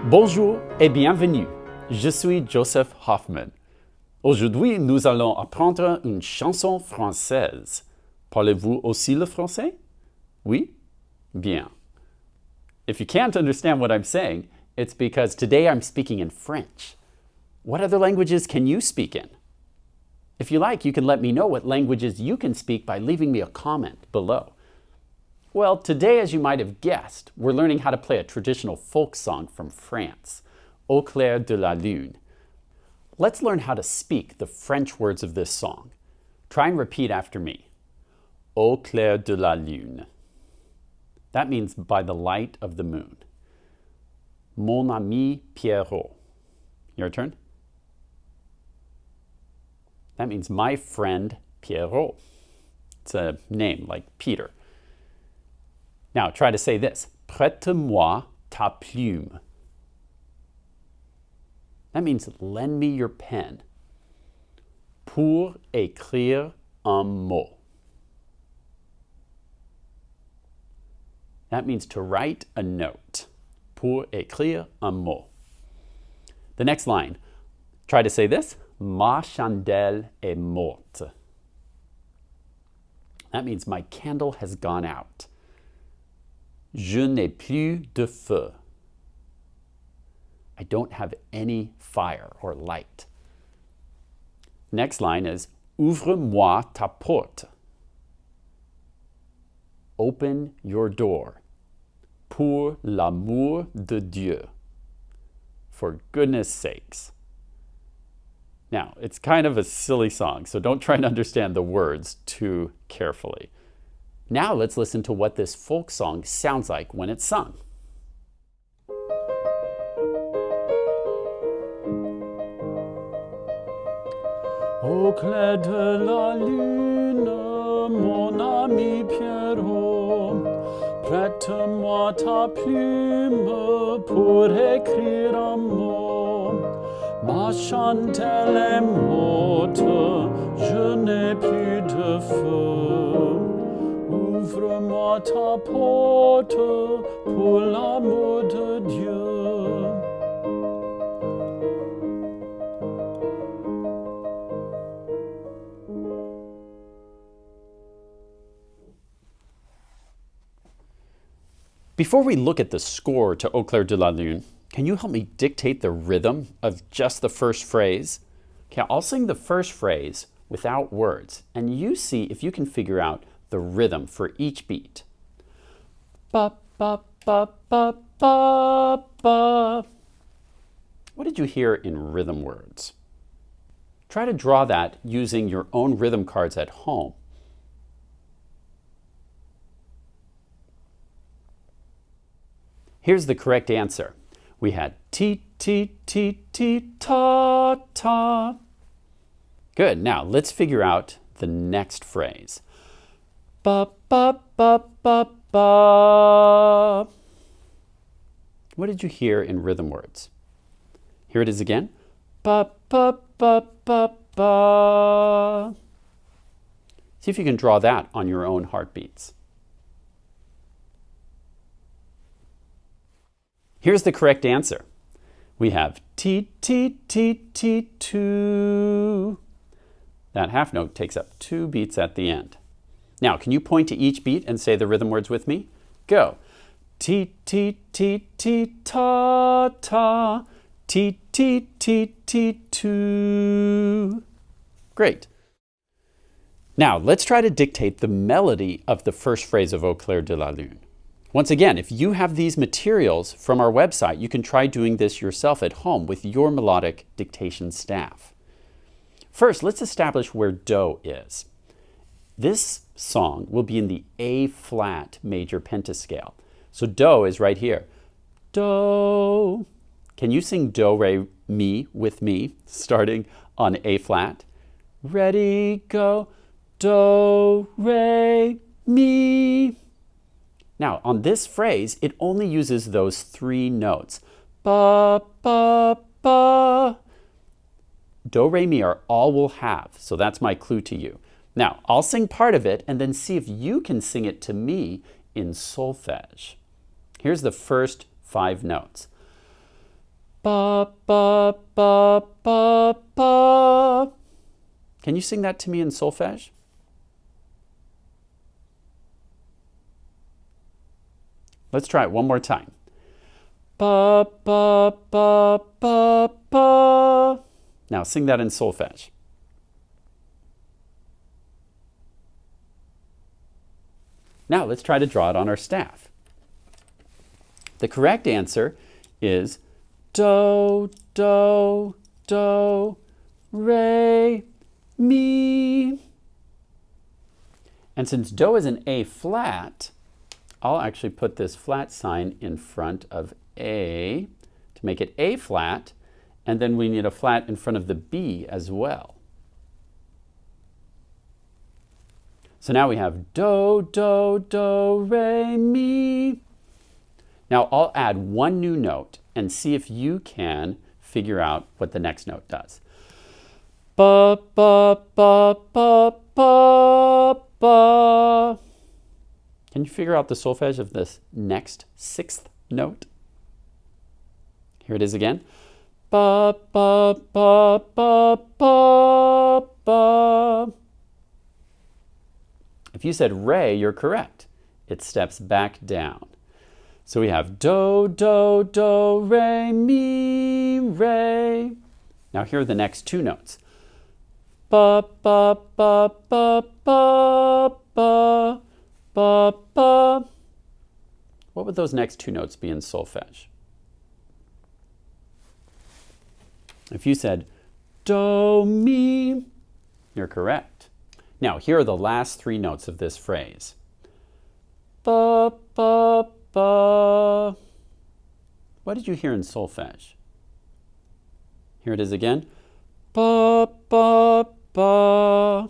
Bonjour et bienvenue. Je suis Joseph Hoffman. Aujourd'hui, nous allons apprendre une chanson française. Parlez-vous aussi le français? Oui? Bien. If you can't understand what I'm saying, it's because today I'm speaking in French. What other languages can you speak in? If you like, you can let me know what languages you can speak by leaving me a comment below. Well, today, as you might have guessed, we're learning how to play a traditional folk song from France, Au Clair de la Lune. Let's learn how to speak the French words of this song. Try and repeat after me. Au clair de la lune. That means by the light of the moon. Mon ami Pierrot. Your turn. That means my friend Pierrot. It's a name like Peter. Now try to say this. Prête-moi ta plume. That means lend me your pen. Pour écrire un mot. That means to write a note. Pour écrire un mot. The next line. Try to say this. Ma chandelle est morte. That means my candle has gone out. Je n'ai plus de feu. I don't have any fire or light. Next line is Ouvre-moi ta porte. Open your door. Pour l'amour de Dieu. For goodness sakes. Now, it's kind of a silly song, so don't try and understand the words too carefully. Now let's listen to what this folk song sounds like when it's sung. Au clair de la lune, mon ami Pierrot, prête-moi ta plume pour écrire un mot. Ma chandelle est morte, je n'ai plus de feu. Ouvre-moi ta porte pour l'amour de Dieu. Before we look at the score to Au Clair de la Lune, can you help me dictate the rhythm of just the first phrase? Okay, I'll sing the first phrase without words, and you see if you can figure out the rhythm for each beat. Ba, ba, ba, ba, ba, ba. What did you hear in rhythm words? Try to draw that using your own rhythm cards at home. Here's the correct answer. We had ti, ti, ti, ti, ta, ta. Good. Now let's figure out the next phrase. Ba, ba, ba, ba, ba. What did you hear in rhythm words? Here it is again. Ba, ba, ba, ba, ba. See if you can draw that on your own heartbeats. Here's the correct answer. We have T, T, T, T, 2. That half note takes up 2 beats at the end. Now, can you point to each beat and say the rhythm words with me? Go. T, T, T, T, ta, ta. T, T, T, T, 2. Great. Now, let's try to dictate the melody of the first phrase of Au Clair de la Lune. Once again, if you have these materials from our website, you can try doing this yourself at home with your melodic dictation staff. First, let's establish where Do is. This song will be in the A-flat major pentascale. So Do is right here. Do. Can you sing Do, Re, Mi with me, starting on A-flat? Ready, go. Do, Re, Mi. Now, on this phrase, it only uses those 3 notes. Ba, ba, ba. Do, re, mi are all we'll have, so that's my clue to you. Now, I'll sing part of it and then see if you can sing it to me in solfege. Here's the first 5 notes. Ba, ba, ba, ba, ba. Can you sing that to me in solfege? Let's try it one more time. Ba, ba, ba, ba, ba. Now sing that in solfege. Now let's try to draw it on our staff. The correct answer is do, do, do, re, mi. And since do is an A flat, I'll actually put this flat sign in front of A to make it A flat, and then we need a flat in front of the B as well. So now we have do, do, do, re, mi. Now I'll add one new note and see if you can figure out what the next note does. Ba, ba, ba, ba, ba, ba. Can you figure out the solfege of this next sixth note? Here it is again. Ba, ba, ba, ba, ba, ba. If you said re, you're correct. It steps back down. So we have do, do, do, re, mi, re. Now here are the next two notes. Ba, ba, ba, ba, ba, ba, ba, ba. What would those next two notes be in solfege? If you said do, mi, you're correct. Now, here are the last three notes of this phrase. Ba, ba, ba. What did you hear in solfege? Here it is again. Ba, ba, ba.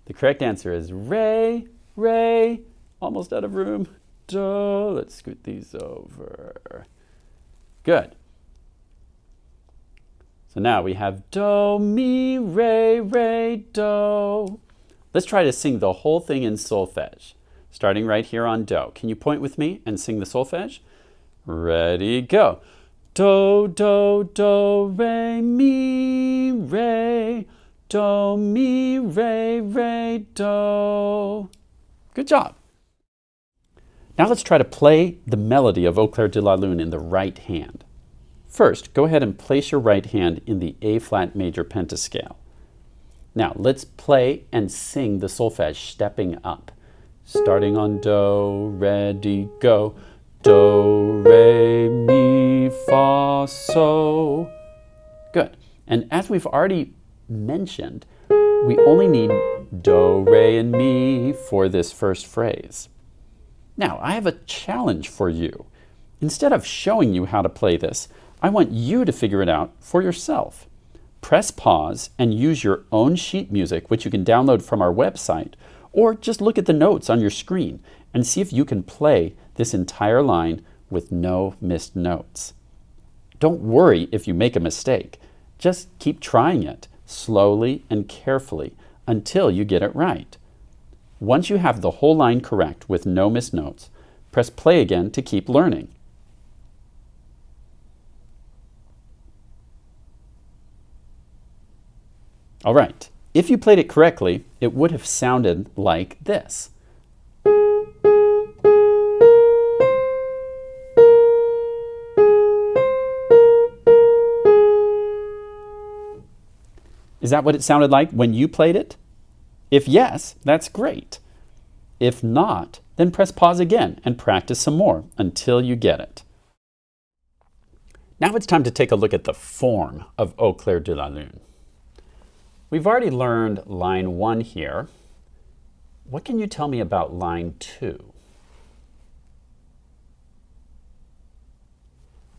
The correct answer is re, re. Almost out of room. Do. Let's scoot these over. Good. So now we have do, mi, re, re, do. Let's try to sing the whole thing in solfege, starting right here on do. Can you point with me and sing the solfege? Ready, go. Do, do, do, re, mi, re. Do, mi, re, re, do. Good job. Now let's try to play the melody of Au Clair de la Lune in the right hand. First, go ahead and place your right hand in the A flat major pentascale. Now, let's play and sing the solfege stepping up. Starting on do, ready, go. Do, re, mi, fa, so. Good. And as we've already mentioned, we only need do, re, and mi for this first phrase. Now, I have a challenge for you. Instead of showing you how to play this, I want you to figure it out for yourself. Press pause and use your own sheet music, which you can download from our website, or just look at the notes on your screen and see if you can play this entire line with no missed notes. Don't worry if you make a mistake. Just keep trying it slowly and carefully until you get it right. Once you have the whole line correct with no missed notes, press play again to keep learning. All right, if you played it correctly, it would have sounded like this. Is that what it sounded like when you played it? If yes, that's great. If not, then press pause again and practice some more until you get it. Now it's time to take a look at the form of Au Clair de la Lune. We've already learned line 1 here. What can you tell me about line 2?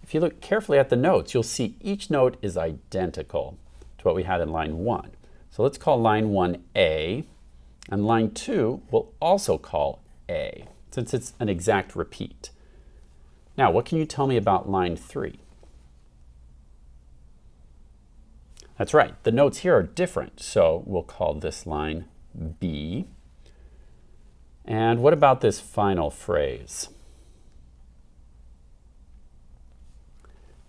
If you look carefully at the notes, you'll see each note is identical to what we had in line 1. So let's call line 1 A, and line 2 we'll also call A, since it's an exact repeat. Now, what can you tell me about line 3? That's right, the notes here are different, so we'll call this line B. And what about this final phrase?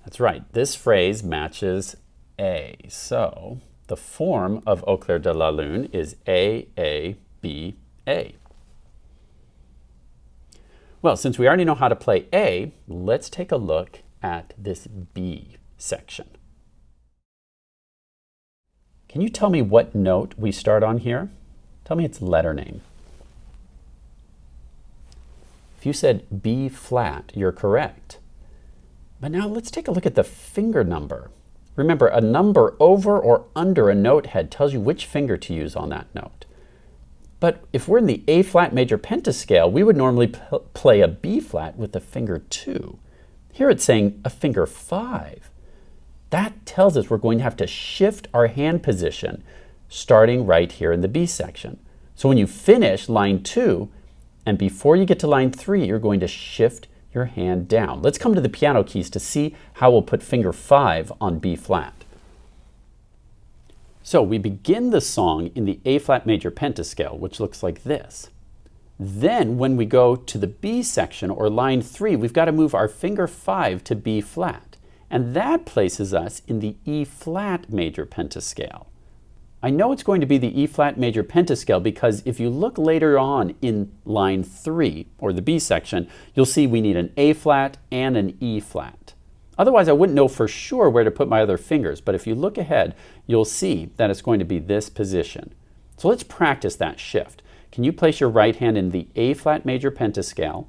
That's right. This phrase matches A. So the form of Au clair de la lune is A, A, B, A. Well, since we already know how to play A, let's take a look at this B section. Can you tell me what note we start on here? Tell me its letter name. If you said B flat, you're correct. But now let's take a look at the finger number. Remember, a number over or under a note head tells you which finger to use on that note. But if we're in the A flat major pentascale, we would normally play a B flat with the finger 2. Here it's saying a finger 5. That tells us we're going to have to shift our hand position starting right here in the B section. So when you finish line 2, and before you get to line 3, you're going to shift your hand down. Let's come to the piano keys to see how we'll put finger 5 on B flat. So we begin the song in the A flat major pentascale, which looks like this. Then when we go to the B section or line 3, we've got to move our finger 5 to B flat. And that places us in the E flat major pentascale. I know it's going to be the E flat major pentascale because if you look later on in line 3 or the B section, you'll see we need an A flat and an E flat. Otherwise, I wouldn't know for sure where to put my other fingers, but if you look ahead, you'll see that it's going to be this position. So let's practice that shift. Can you place your right hand in the A flat major pentascale?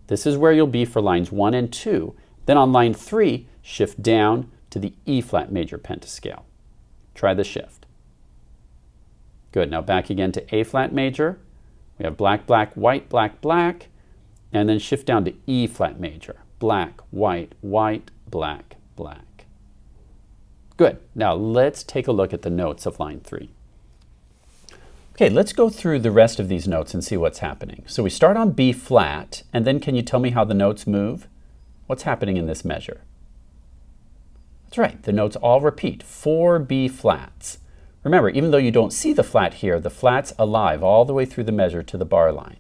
This is where you'll be for lines 1 and 2. Then on line 3, shift down to the E flat major pentascale. Try the shift. Good. Now back again to A flat major. We have black, black, white, black, black, and then shift down to E flat major. Black, white, white, black, black. Good. Now let's take a look at the notes of line 3. Okay, let's go through the rest of these notes and see what's happening. So we start on B flat, and then can you tell me how the notes move? What's happening in this measure? That's right, the notes all repeat, 4 B flats. Remember, even though you don't see the flat here, the flat's alive all the way through the measure to the bar line.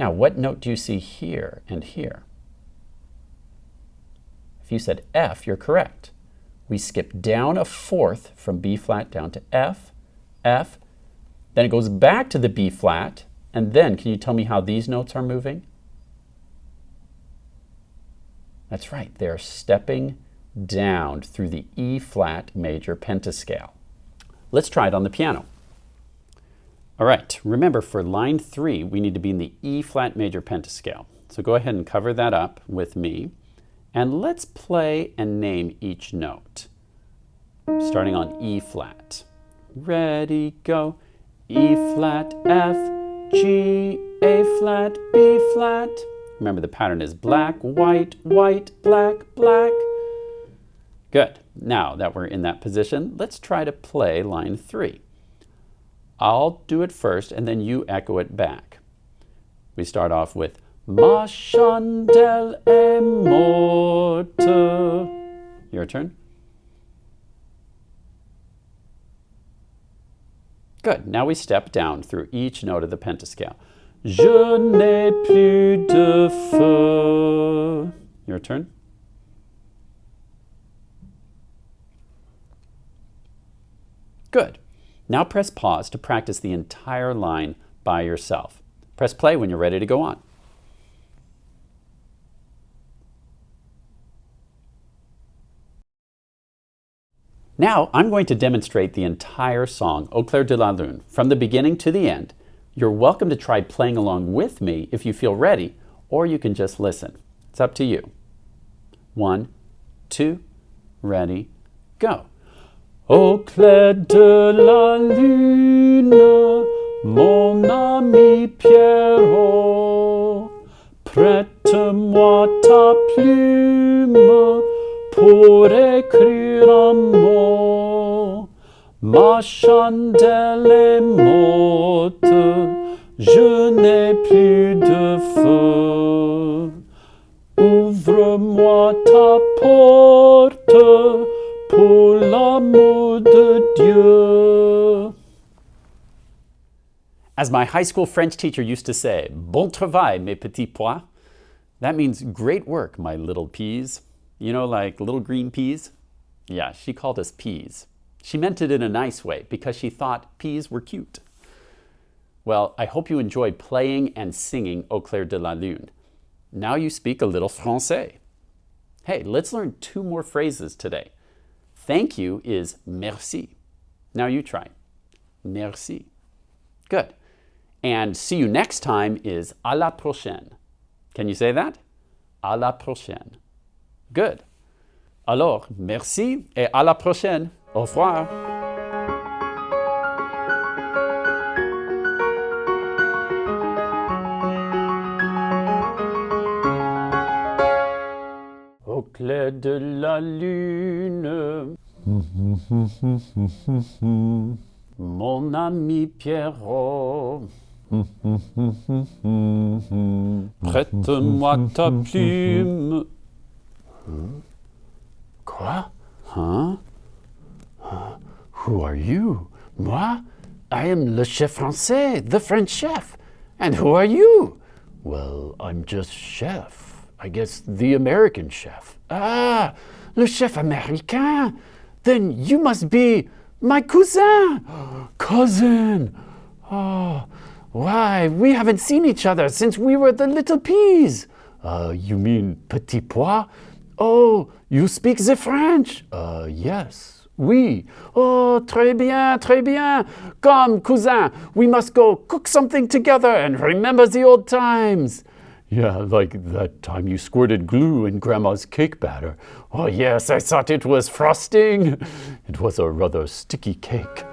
Now, what note do you see here and here? If you said F, you're correct. We skip down a 4th from B flat down to F, F, then it goes back to the B flat, and then can you tell me how these notes are moving? That's right, they're stepping down through the E flat major pentascale. Let's try it on the piano. All right, remember for line 3, we need to be in the E flat major pentascale. So go ahead and cover that up with me, and let's play and name each note. Starting on E flat. Ready, go. E flat, F, G, A flat, B flat. Remember the pattern is black, white, white, black, black. Good. Now that we're in that position, let's try to play line 3. I'll do it first and then you echo it back. We start off with Ma chandelle est morte. Your turn. Good. Now we step down through each note of the pentascale. Je n'ai plus de feu. Your turn. Good. Now press pause to practice the entire line by yourself. Press play when you're ready to go on. Now I'm going to demonstrate the entire song, Au clair de la lune, from the beginning to the end. You're welcome to try playing along with me if you feel ready, or you can just listen. It's up to you. 1, 2, ready, go. Au clair de la lune, mon ami Pierrot, prête-moi ta plume pour écrire un mot. Ma chandelle est morte, je n'ai plus de feu. Ouvre-moi ta porte, pour l'amour de Dieu. As my high school French teacher used to say, bon travail, mes petits pois. That means great work, my little peas. You know, like little green peas? Yeah, she called us peas. She meant it in a nice way because she thought peas were cute. Well, I hope you enjoyed playing and singing Au clair de la lune. Now you speak a little français. Hey, let's learn 2 more phrases today. Thank you is merci. Now you try. Merci. Good. And see you next time is à la prochaine. Can you say that? À la prochaine. Good. Alors, merci et à la prochaine. Au revoir. Au clair de la lune, mon ami Pierrot, prête-moi ta plume. Quoi? Huh? Who are you? Moi? I am le chef français, the French chef. And who are you? Well, I'm just chef. I guess the American chef. Ah, le chef américain. Then you must be my cousin. Cousin. Oh, why? We haven't seen each other since we were the little peas. You mean petit pois? Oh, you speak the French? Yes. Oui. Oh, très bien, très bien. Come, cousin, we must go cook something together and remember the old times. Yeah, like that time you squirted glue in Grandma's cake batter. Oh, yes, I thought it was frosting. It was a rather sticky cake.